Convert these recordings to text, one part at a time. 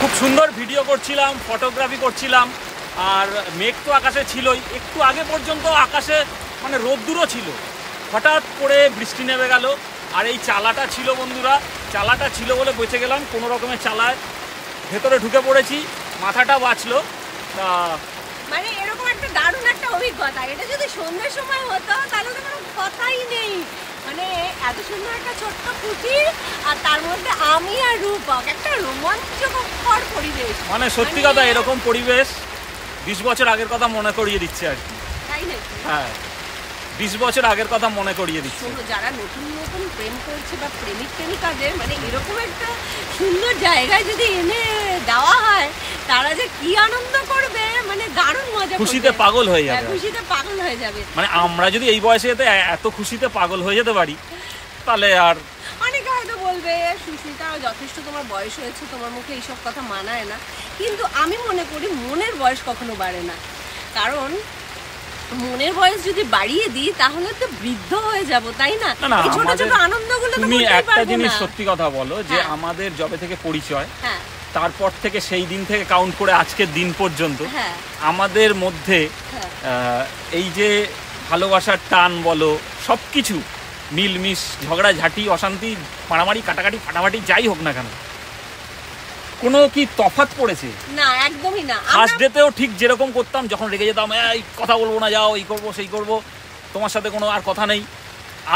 খুব সুন্দর ভিডিও করছিলাম, ফটোগ্রাফি করছিলাম, আর মেঘ তো আকাশে ছিলই। একটু আগে পর্যন্ত আকাশে মানে রোদ্দুরও ছিল, হঠাৎ করে বৃষ্টি নেমে গেল। আর এই চালাটা ছিল বন্ধুরা, চালাটা ছিল বলে বেঁচে গেলাম। কোনো রকমের চালায় ভেতরে ঢুকে পড়েছি, মাথাটা বাঁচলো। তা মানে এরকম একটা দারুণ একটা অভিজ্ঞতা। এটা যদি সন্ধ্যের সময় হতো তাহলে তো কোনো কথাই নেই। মানে এত সুন্দর একটা ছোট্ট কুটির, আর তার মধ্যে আমি আর রূপক, একটা রোমাঞ্চকর পরিবেশ। মানে সত্যি কথা, এরকম পরিবেশ 20 বছর আগের কথা মনে করিয়ে দিচ্ছে আর কি। তাই নাকি? হ্যাঁ, 20 বছর আগের কথা মনে করিয়ে দিচ্ছে। যারা নতুন নতুন প্রেম করছে বা প্রেমিক প্রেমিকাদের মানে এরকম একটা সুন্দর জায়গায় যদি এনে দেওয়া হয়, তারা যে কি আনন্দ করবে, মানে দারুণ মজা, খুশিতে পাগল হয়ে যাবে। খুশিতে পাগল হয়ে যাবে। মানে আমরা যদি এই বয়সে এত খুশিতে পাগল হয়ে যেতে পারি, তাহলে আর অনেকে হয়তো বলবে সুস্মিতা যথেষ্ট তোমার বয়স হয়েছে, তোমার মুখে এইসব কথা মানায় না। কিন্তু আমি মনে করি মনের বয়স কখনো বাড়ে না। কারণ মনের বয়স যদি বাড়িয়ে দিই তাহলে তো বৃদ্ধ হয়ে যাব, তাই না? এই ছোট ছোট আনন্দগুলো তুমি একটা জিনিস সত্যি কথা বলো, যে আমাদের যবে থেকে পরিচয়, তারপর থেকে সেই দিন থেকে কাউন্ট করে আজকের দিন পর্যন্ত আমাদের মধ্যে এই যে ভালোবাসার টান বলো, সবকিছু মিলমিশ, ঝগড়া ঝাঁটি, অশান্তি, মারামারি, কাটাকাটি, ফাটাফাটি যাই হোক না কেন, কোনো কি তফাৎ পড়েছে? না, একদমই না। ফার্স্ট ডেতেও ঠিক যেরকম করতাম, যখন রেগে যেতাম, এই কথা বলবো না, যাও, এই করবো সেই করবো, তোমার সাথে কোনো আর কথা নেই,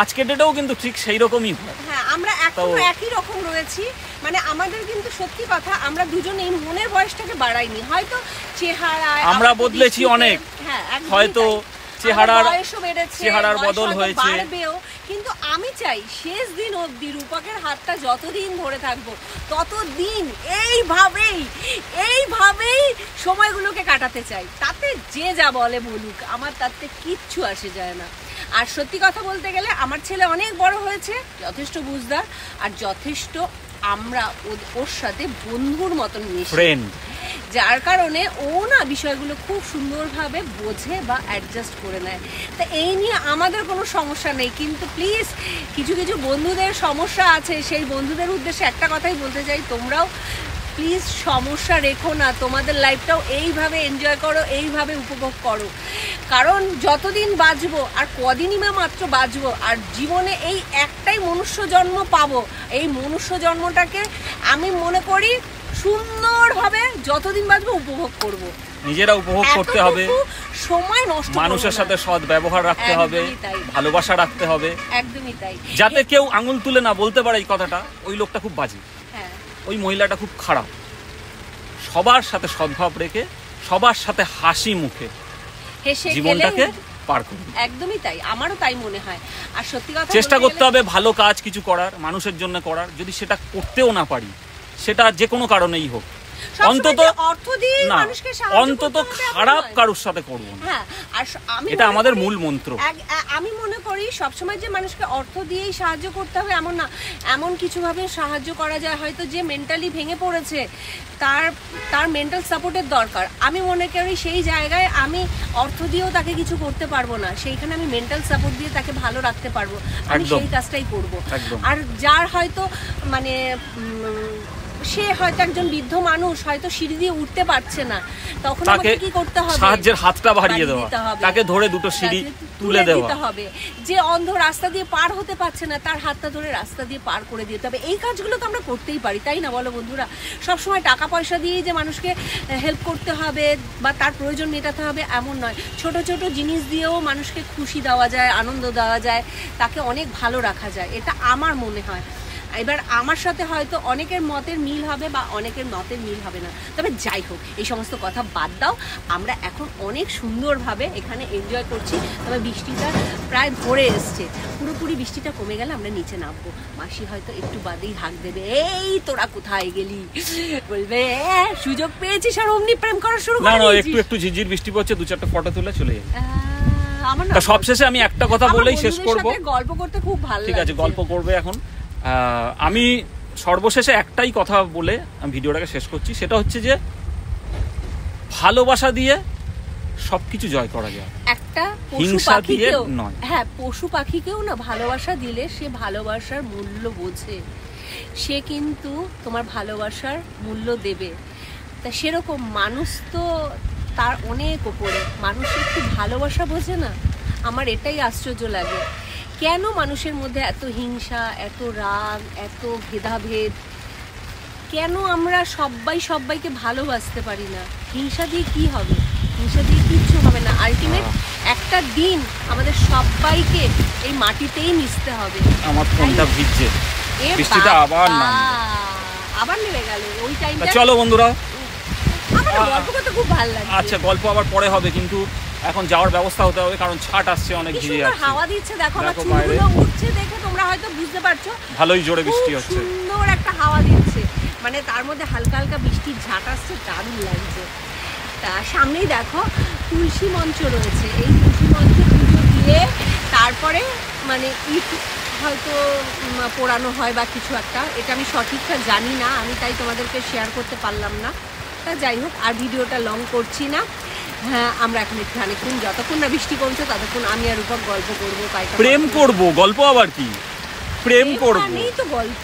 আজকের ডেটেও কিন্তু ঠিক সেই রকমই হয়। হ্যাঁ, আমরা এখনো একই রকম রয়েছি। মানে আমাদের কিন্তু সত্যি কথা, আমরা দুজনেই মনের বয়সটাকে বাড়াইনি। হয়তো চেহারায় আমরা বদলেছি অনেক, হয়তো চেহারার বদল হয়েছে, কিন্তু আমি চাই শেষ দিন অবধি রূপকের হাতটা যতদিন ধরে থাকবো ততদিন এইভাবেই সময়গুলোকে কাটাতে চাই। তাতে যে যা বলে বলুক, আমার তাতে কিচ্ছু আসে যায় না। আর সত্যি কথা বলতে গেলে আমার ছেলে অনেক বড় হয়েছে, যথেষ্ট বুঝদার, আর যথেষ্ট আমরা ওর সাথে বন্ধুর মতন মিশি, যার কারণে ও না বিষয়গুলো খুব সুন্দরভাবে বোঝে বা অ্যাডজাস্ট করে নেয়। তা এই নিয়ে আমাদের কোনো সমস্যা নেই। কিন্তু প্লিজ কিছু কিছু বন্ধুদের সমস্যা আছে, সেই বন্ধুদের উদ্দেশ্যে একটা কথাই বলতে চাই, তোমরাও প্লিজ সমস্যা রেখো না, তোমাদের লাইফটাও এইভাবে এনজয় করো, এইভাবে উপভোগ করো। কারণ যতদিন বাঁচবো, আর কদিনই বা মাত্র বাঁচবো, আর জীবনে এই একটাই মনুষ্য জন্ম পাবো। এই মনুষ্য জন্মটাকে আমি মনে করি সুন্দরভাবে যতদিন বাঁচবো উপভোগ করব। নিজেরা উপভোগ করতে হবে, সময় নষ্ট, মানুষের সাথে সৎ ব্যবহার রাখতে হবে, ভালোবাসা রাখতে হবে, একদমই তাই, যাতে কেউ আঙুল তুলে না বলতে পারে এই কথাটা ওই লোকটা খুব বাজে, ওই মহিলাটা খুব খারাপ। সবার সাথে সদ্ভাব রেখে, সবার সাথে হাসি মুখে জীবনটাকে পার করুন। একদমই তাই, আমারও তাই মনে হয়। আর সত্যি কথা চেষ্টা করতে হবে ভালো কাজ কিছু করার, মানুষের জন্য করার। যদি সেটা করতেও না পারি, সেটা যে কোনো কারণেই হোক, অন্তত খারাপ কারোর সাথে করবো না। এটা আমাদের মূল মন্ত্র। আমি মনে করি সবসময় যে মানুষকে অর্থ দিয়েই সাহায্য করতে হবে এমন না। এমন কিছুভাবে সাহায্য করা যায়, হয়তো যে মেন্টালি ভেঙে পড়েছে, তার মেন্টাল সাপোর্টের দরকার। আমি মনে করি সেই জায়গায় আমি অর্থ দিয়েও তাকে কিছু করতে পারবো না, সেইখানে আমি মেন্টাল সাপোর্ট দিয়ে তাকে ভালো রাখতে পারবো, আমি সেই কাজটাই করবো। আর যার হয়তো মানে সে হয়তো একজন বৃদ্ধ মানুষ, হয়তো সিঁড়ি দিয়ে উঠতে পারছে না, তখন আমাকে কি করতে হবে? সাহায্যের হাতটা বাড়িয়ে দেওয়া, তাকে ধরে দুটো সিঁড়ি তুলে দেওয়া হবে। যে অন্ধ রাস্তা দিয়ে পার হতে পারছে না, তার হাতটা ধরে রাস্তা দিয়ে পার করে দিতে হবে। এই কাজগুলো তো আমরা করতেই পারি, তাই না বলো বন্ধুরা? সবসময় টাকা পয়সা দিয়েই যে মানুষকে হেল্প করতে হবে বা তার প্রয়োজন মেটাতে হবে এমন নয়। ছোট ছোট জিনিস দিয়েও মানুষকে খুশি দেওয়া যায়, আনন্দ দেওয়া যায়, তাকে অনেক ভালো রাখা যায়, এটা আমার মনে হয়। এবার আমার সাথে হয়তো অনেকের মতের মিল হবে বা অনেকের মতের মিল হবে না, তবে যাই হোক এই সমস্ত কথা বাদ দাও। আমরা এখন অনেক সুন্দরভাবে এখানে এনজয় করছি। তবে বৃষ্টিটা প্রায় ধরে এসছে, পুরোপুরি বৃষ্টিটা কমে গেলে আমরা নিচে নামবো। মাসি হয়তো একটু বাদেই হাঁক দেবে, এই তোরা কোথায় গেলি, বলবে সুযোগ পেয়েছিস আর অমনি প্রেম করা শুরু করে দিয়েছিস। একটু একটু ঝিরঝির বৃষ্টি পড়ছে, দু চারটে ফটো তুলে চলে যাই। সবশেষে আমি একটা কথা বলেই শেষ করবো। গল্প করতে খুব ভালো লাগে। ঠিক আছে, গল্প করবে এখন। আমি সর্বশেষে একটাই কথা বলে আমি ভিডিওটাকে শেষ করছি, সেটা হচ্ছে যে ভালোবাসা দিয়ে সবকিছু জয় করা যায়, একটা হিংসা দিয়ে নয়। হ্যাঁ, পশু পাখিকেও না ভালোবাসা দিলে সে ভালোবাসার মূল্য বোঝে, সে কিন্তু তোমার ভালোবাসার মূল্য দেবে। তা সেরকম মানুষ তো তার অনেক ওপরে, মানুষ একটু ভালোবাসা বোঝে না। আমার এটাই আশ্চর্য লাগে, কেন মানুষের মধ্যে এত হিংসা, এত রাগ, এত ভেদাভেদ? কেন আমরা সবাইকে ভালোবাসতে পারি না? হিংসা দিয়ে কি হবে? হিংসা দিয়ে কিচ্ছু হবে না। আলটিমেট একটা দিন আমাদের সবাইকে এই মাটিতেই মিশতে হবে। আমার ফোনটা ভিজছে, বৃষ্টিটা আবার নেমে গেল ওই টাইমটা। চলো বন্ধুরা, আমার গল্প করতে খুব ভালো লাগে। আচ্ছা, গল্প আবার পরে হবে, কিন্তু এখন যাওয়ার ব্যবস্থা হতে হবে, কারণ ছাট আসছে, অনেক ভিজে যাচ্ছে। হাওয়া দিচ্ছে, দেখো আমার চুলগুলো উঠছে, দেখে তোমরা হয়তো বুঝতে পারছো ভালোই জোরে বৃষ্টি হচ্ছে, সুন্দর একটা হাওয়া দিচ্ছে, মানে তার মধ্যে হালকা হালকা বৃষ্টির ঝাঁট আসছে, দারুণ লাগছে। তা সামনেই দেখো তুলসী মঞ্চ রয়েছে, এই তুলসী মঞ্চে পুজো দিয়ে তারপরে মানে ইট হয়তো পোড়ানো হয় বা কিছু একটা, এটা আমি সঠিকটা জানি না, আমি তাই তোমাদেরকে শেয়ার করতে পারলাম না। তা যাই হোক, আর ভিডিওটা লং করছি না। হ্যাঁ, আমরা এখন একটু খানিকক্ষণ, যতক্ষণ না বৃষ্টি কমছে ততক্ষণ আমি আর রূপক গল্প করবো, প্রেম করবো। গল্প আবার কি? প্রেম করবো মানেই তো গল্প,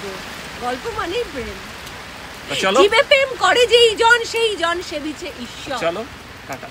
গল্প মানেই প্রেম। চলো, জীবে প্রেম করে যেই জন, সেই জন সেবিছে ঈশ্বর। চলো, টাটা।